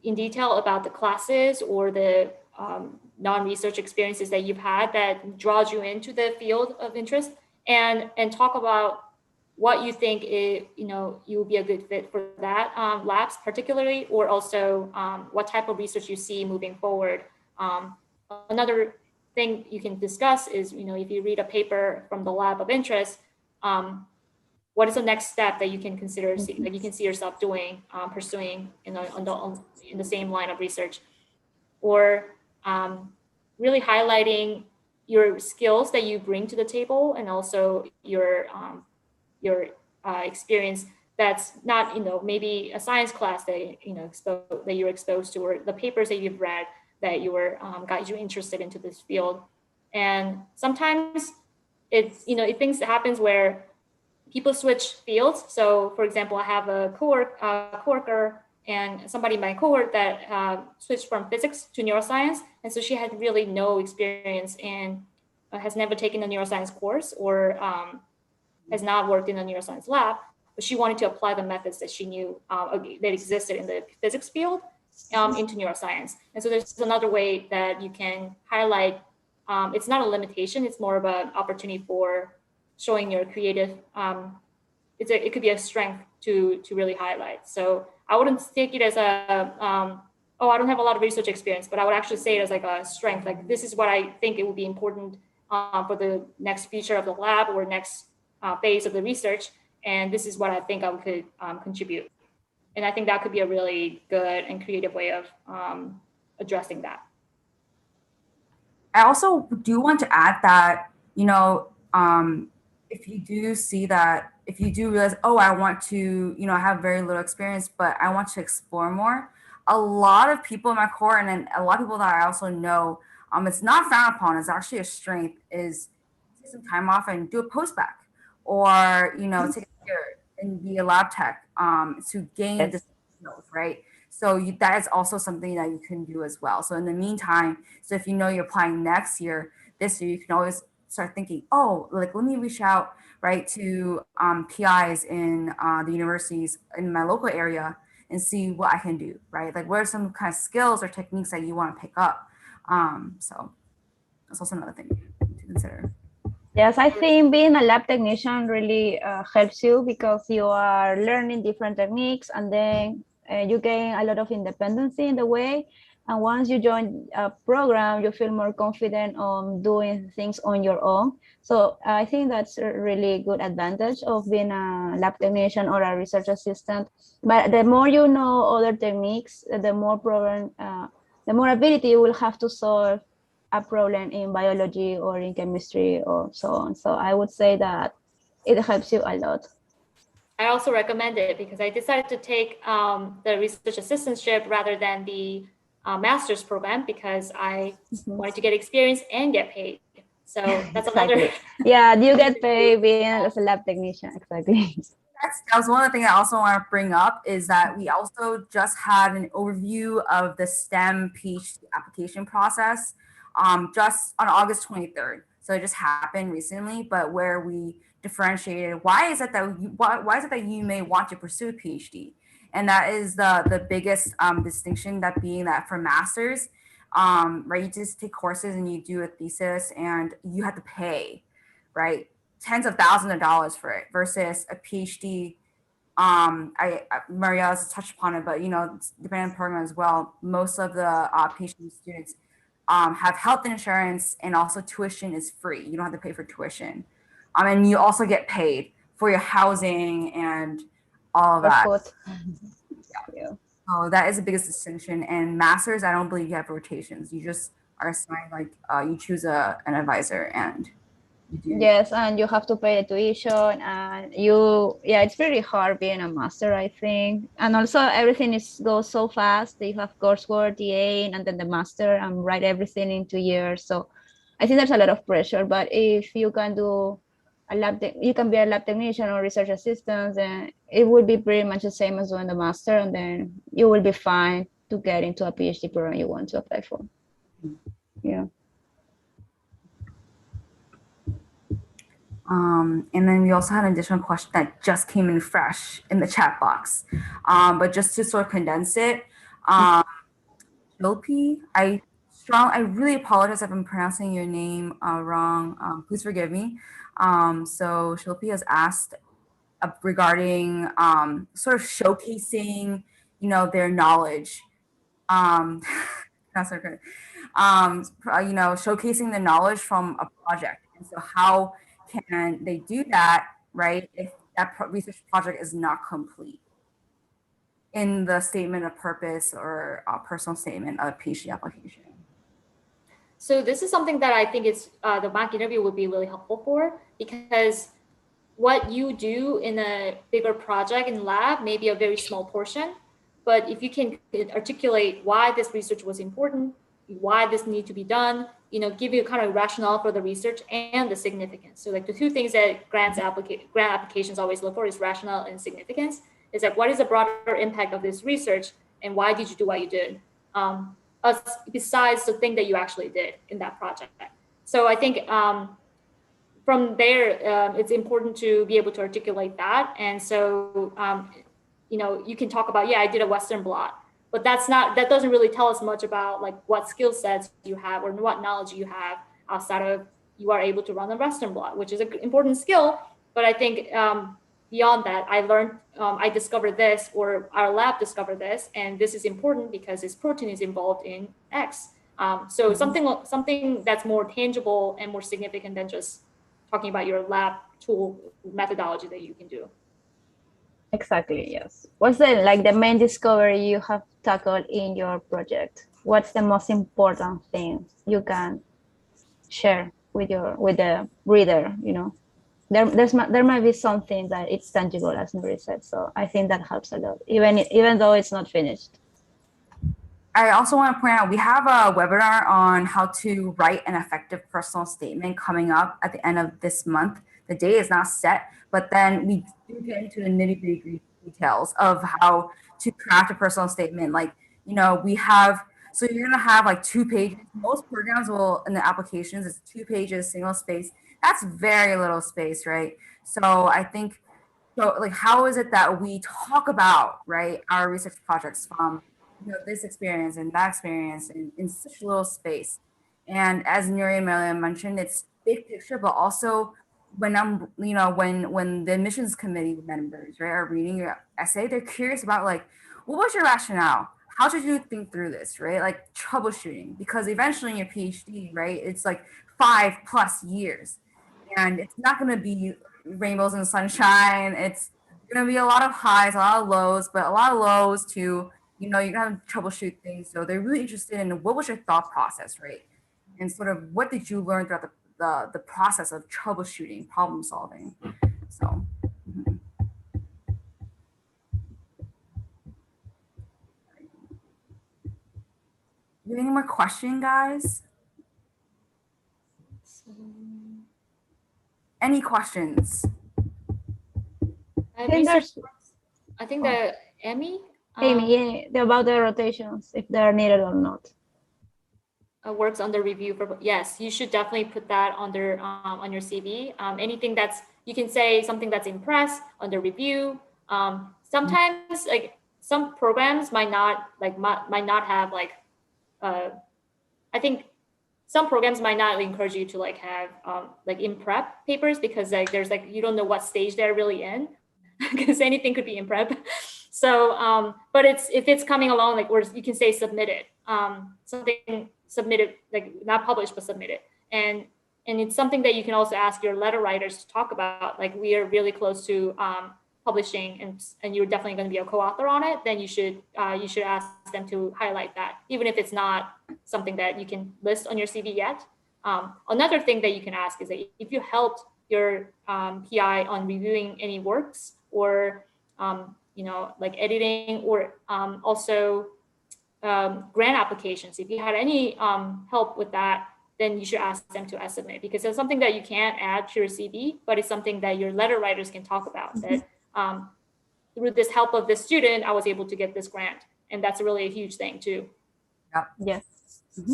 detail about the classes or the non-research experiences that you've had that draws you into the field of interest, and talk about what you think you will be a good fit for that labs particularly, or also what type of research you see moving forward. Another thing you can discuss is, if you read a paper from the lab of interest, what is the next step that you can consider, that you can see yourself doing, pursuing in the same line of research, or really highlighting your skills that you bring to the table, and also your experience that's not, maybe a science class that that you're exposed to, or the papers that you've read that got you interested into this field. And sometimes things happens where people switch fields. So for example, I have a coworker and somebody in my cohort that switched from physics to neuroscience. And so she had really no experience and has never taken a neuroscience course, or has not worked in a neuroscience lab, but she wanted to apply the methods that she knew that existed in the physics field into neuroscience. And so there's another way that you can highlight. It's not a limitation, it's more of an opportunity for showing your creative, it could be a strength to really highlight. So I wouldn't take it as oh, I don't have a lot of research experience, but I would actually say it as like a strength. Like, this is what I think it would be important for the next feature of the lab or next phase of the research. And this is what I think I could contribute. And I think that could be a really good and creative way of addressing that. I also do want to add that, if you do see that, if you do realize, oh, I want to, I have very little experience, but I want to explore more. A lot of people in my cohort, and then a lot of people that I also know, it's not frowned upon, it's actually a strength, is take some time off and do a post-bac, or, take a year and be a lab tech to gain the skills, right? So that is also something that you can do as well. So in the meantime, so if you're applying this year, you can always start thinking, oh, like, let me reach out, right, to PIs in the universities in my local area and see what I can do, right? Like, what are some kind of skills or techniques that you want to pick up? So that's also another thing to consider. Yes, I think being a lab technician really helps you, because you are learning different techniques, and then you gain a lot of independency in the way. And once you join a program, you feel more confident on doing things on your own. So I think that's a really good advantage of being a lab technician or a research assistant. But the more you know other techniques, the more the more ability you will have to solve a problem in biology or in chemistry or so on. So I would say that it helps you a lot. I also recommend it because I decided to take the research assistantship rather than the master's program because I wanted to get experience and get paid. So that's Exactly. another. Yeah, you get paid being as a lab technician. Exactly. That was one of the things I also want to bring up is that we also just had an overview of the STEM PhD application process just on August 23rd. So it just happened recently, but where we differentiated why is it that you may want to pursue a PhD? And that is the biggest distinction, that being that for masters, right, you just take courses and you do a thesis and you have to pay, right? Tens of thousands of dollars for it versus a PhD. Mariella's touched upon it, but depending on the program as well, most of the PhD students have health insurance, and also tuition is free. You don't have to pay for tuition, and you also get paid for your housing and all of that. Yeah. So that is the biggest distinction. And masters, I don't believe you have rotations. You just are assigned, like you choose an advisor and. Yes, and you have to pay the tuition, and it's pretty hard being a master, I think. And also everything goes so fast. You have coursework, TA, and then the master, and write everything in 2 years. So I think there's a lot of pressure. But if you can do you can be a lab technician or research assistant, then it would be pretty much the same as doing the master, and then you will be fine to get into a PhD program you want to apply for. Yeah. And then we also had an additional question that just came in fresh in the chat box. But just to sort of condense it, Shilpi, I really apologize if I'm pronouncing your name wrong. Please forgive me. So Shilpi has asked regarding sort of showcasing, their knowledge. That's okay. Showcasing the knowledge from a project. And so how can they do that, right, if that research project is not complete in the statement of purpose or a personal statement of PhD application? So this is something that I think the mock interview would be really helpful for, because what you do in a bigger project in lab may be a very small portion, but if you can articulate why this research was important, why this need to be done, give you kind of rationale for the research and the significance. So like the two things that grant applications always look for is rationale and significance. It's like, what is the broader impact of this research and why did you do what you did? Besides the thing that you actually did in that project. So I think from there, it's important to be able to articulate that. And so, you can talk about, I did a Western blot, but that doesn't really tell us much about like what skill sets you have or what knowledge you have outside of you are able to run a Western blot, which is an important skill. But I think beyond that, I discovered this, or our lab discovered this, and this is important because this protein is involved in X. So something that's more tangible and more significant than just talking about your lab tool methodology that you can do. Exactly, yes. What's the main discovery you have tackled in your project? What's the most important thing you can share with the reader? There might be something that it's tangible, as Nuri said. So I think that helps a lot, even though it's not finished. I also want to point out we have a webinar on how to write an effective personal statement coming up at the end of this month. The date is not set, but then we do get into the nitty-gritty details of how to craft a personal statement. Like, so you're gonna have like 2 pages. Most programs will, in the applications, it's 2 pages, single space. That's very little space, right? So I think, like, how is it that we talk about, right, our research projects from this experience and that experience in such little space? And as Nuri and Mariella mentioned, it's big picture, but also when when the admissions committee members, right, are reading your essay, they're curious about like, what was your rationale? how should you think through this, right? Like troubleshooting, because eventually in your PhD, right, it's like 5+ years, and it's not going to be rainbows and sunshine. It's going to be a lot of highs, a lot of lows, but a lot of lows too. You know, you're going to troubleshoot things. So they're really interested in what was your thought process, right? And sort of what did you learn throughout the process of troubleshooting, problem solving. So. Mhm. You have any more questions, guys? Any questions? I think there's think the Emmy Amy, yeah, about the rotations, if they're needed or not. Works under review for, yes, you should definitely put that under on your CV. Anything that's, you can say something that's in press, under review. Sometimes like some programs might not have like, I think some programs might not encourage you to like have like in prep papers, because like there's like, you don't know what stage they're really in, because anything could be in prep. So, but if it's coming along, like, where you can say submitted, something submitted, like not published, but submitted. And it's something that you can also ask your letter writers to talk about. Like, we are really close to publishing, and you're definitely going to be a co-author on it, then you should ask them to highlight that, even if it's not something that you can list on your CV yet. Another thing that you can ask is that if you helped your PI on reviewing any works, or like editing, or also grant applications, if you had any help with that, then you should ask them to submit, because it's something that you can't add to your CV, but it's something that your letter writers can talk about. That through this help of this student, I was able to get this grant, and that's really a huge thing too. Yeah. Yes. Mm-hmm.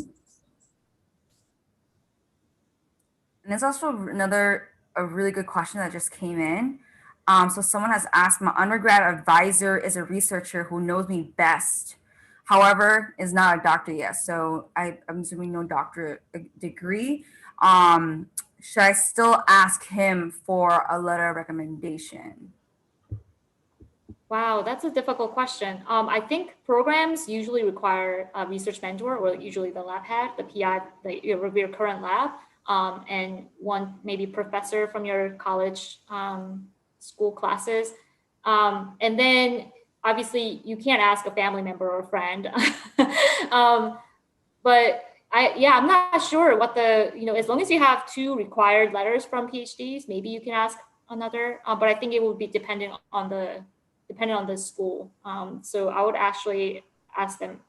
And there's also a really good question that just came in. So someone has asked, my undergrad advisor is a researcher who knows me best, however, is not a doctor yet. So I'm assuming no doctorate degree. Should I still ask him for a letter of recommendation? Wow, that's a difficult question. I think programs usually require a research mentor, or usually the lab head, the PI, your current lab, and one maybe professor from your college school classes. And then obviously you can't ask a family member or a friend. But I'm not sure what as long as you have 2 required letters from PhDs, maybe you can ask another, but I think it would be dependent on the school. So I would actually ask them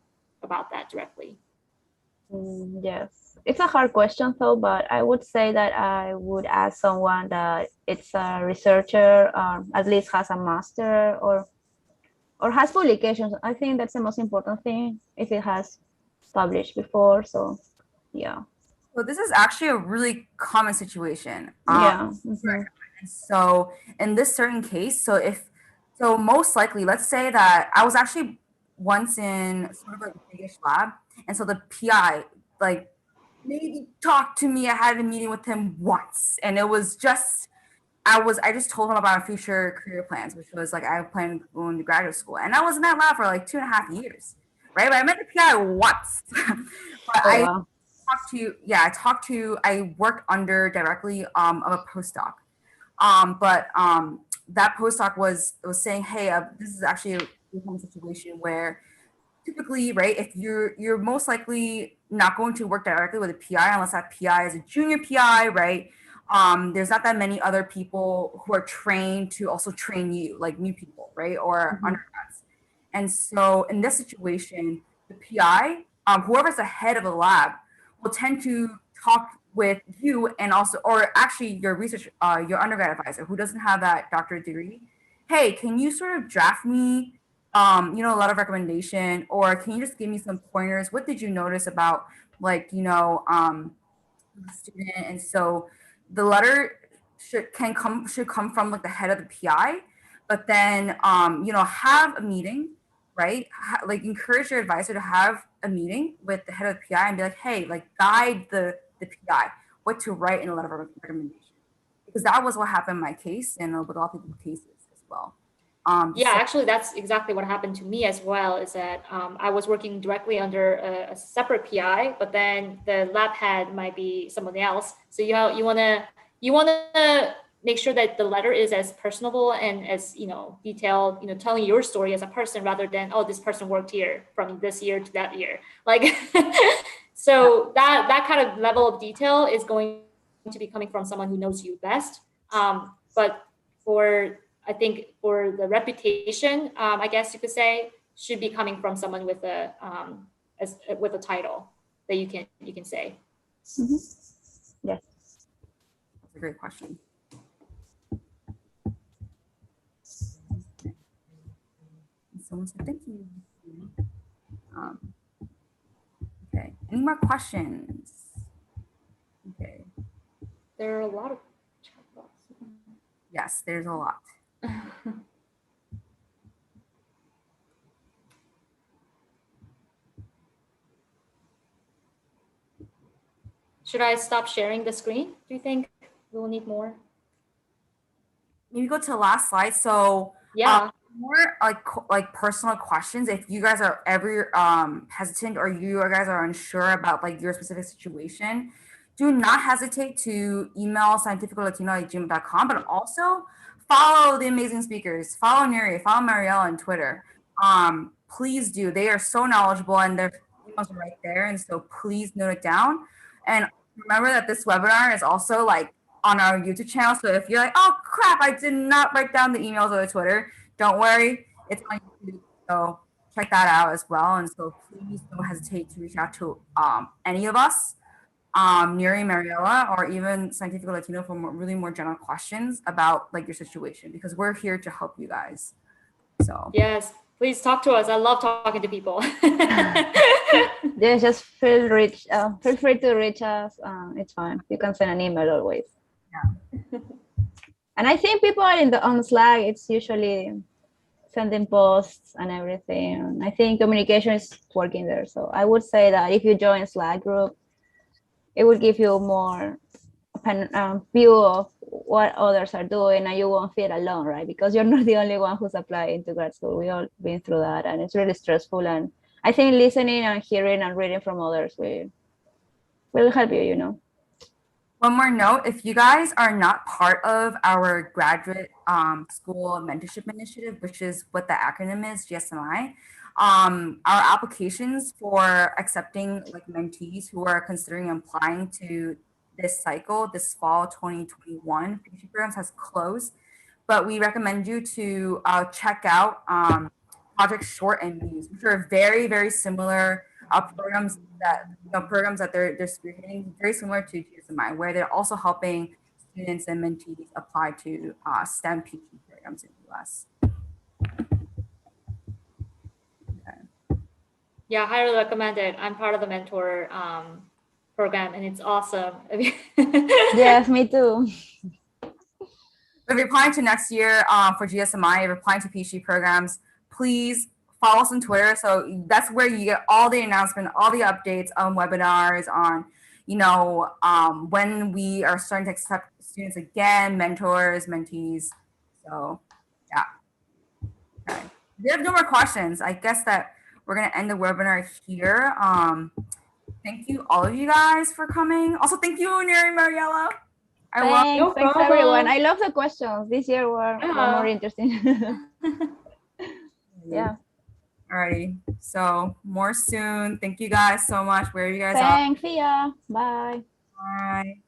about that directly. Yes, it's a hard question though, but I would say that I would ask someone that it's a researcher, at least has a master, or has publications. I think that's the most important thing, if it has published before. So yeah. So this is actually a really common situation. Yeah. Mm-hmm. So in this certain case, so most likely, let's say that I was actually once in sort of like a biggish lab, and so the PI like maybe talked to me. I had a meeting with him once, and it was just I just told him about our future career plans, which was like I plan to go into graduate school, and I was in that lab for like 2.5 years, right? But I met the PI once, but Wow. I worked under directly of a postdoc. But that postdoc was saying, hey, this is actually a situation where typically, right, if you're most likely not going to work directly with a PI unless that PI is a junior PI, right? There's not that many other people who are trained to also train you, like new people, right, or undergrads. And so in this situation, the PI, whoever's the head of the lab, will tend to talk with you, and also, or actually your your undergrad advisor who doesn't have that doctorate degree. Hey, can you sort of draft me, a letter of recommendation, or can you just give me some pointers? What did you notice about, like, the student? And so the letter should come from like the head of the PI, but then have a meeting, right? Like encourage your advisor to have a meeting with the head of the PI and be like, hey, like guide the PI what to write in a letter of recommendation, because that was what happened in my case and with a lot of people's cases as well. Yeah, actually, that's exactly what happened to me as well, is that I was working directly under a separate PI, but then the lab head might be someone else. So you wanna make sure that the letter is as personable and as detailed, telling your story as a person rather than, oh, this person worked here from this year to that year. Like so that kind of level of detail is going to be coming from someone who knows you best. But I think for the reputation, I guess you could say, should be coming from someone with with a title that you can say. Mm-hmm. Yes. That's a great question. Someone said thank you. Okay. Any more questions? Okay. There are a lot of chat boxes. Yes, there's a lot. Should I stop sharing the screen? Do you think we'll need more? Maybe go to the last slide. So yeah, more like personal questions. If you guys are ever hesitant or you guys are unsure about like your specific situation, do not hesitate to email scientificolatino@gmail.com, but also follow the amazing speakers. Follow Nuri, follow Mariella on Twitter. Please do. They are so knowledgeable and their emails are right there. And so please note it down. And remember that this webinar is also like on our YouTube channel. So if you're like, oh crap, I did not write down the emails or the Twitter, don't worry, it's on YouTube. So check that out as well. And so please don't hesitate to reach out to any of us, Nuri, Mariella, or even Científico Latino for really more general questions about like your situation, because we're here to help you guys. So yes, please talk to us. I love talking to people. Yeah, just feel free to reach us. It's fine. You can send an email always. Yeah. And I think people are on Slack. It's usually sending posts and everything. I think communication is working there. So I would say that if you join Slack group, it will give you more view of what others are doing, and you won't feel alone, right? Because you're not the only one who's applying to grad school. We all been through that, and it's really stressful. And I think listening and hearing and reading from others will help you, One more note, if you guys are not part of our graduate school mentorship initiative, which is what the acronym is, GSMI, our applications for accepting like mentees who are considering applying to this cycle, this fall 2021 PhD programs has closed, but we recommend you to check out Project Short and Muse, which are very, very similar programs that they're spearheading, very similar to GSMI, where they're also helping students and mentees apply to STEM PhD programs in the US. Okay. Yeah, highly recommend it. I'm part of the mentor program, and it's awesome. Yes, me too. If you're applying to next year for GSMI, if you're applying to PhD programs, please follow us on Twitter. So that's where you get all the announcements, all the updates on webinars, on when we are starting to accept students again, mentors, mentees. So yeah. Okay. We have no more questions. I guess that we're gonna end the webinar here. Thank you all of you guys for coming. Also, thank you, Nuri, Mariella. Thanks everyone. I love the questions. This year were more interesting. Yeah. Alrighty. So more soon. Thank you guys so much. Where are you guys Thanks. See ya. Bye. Bye.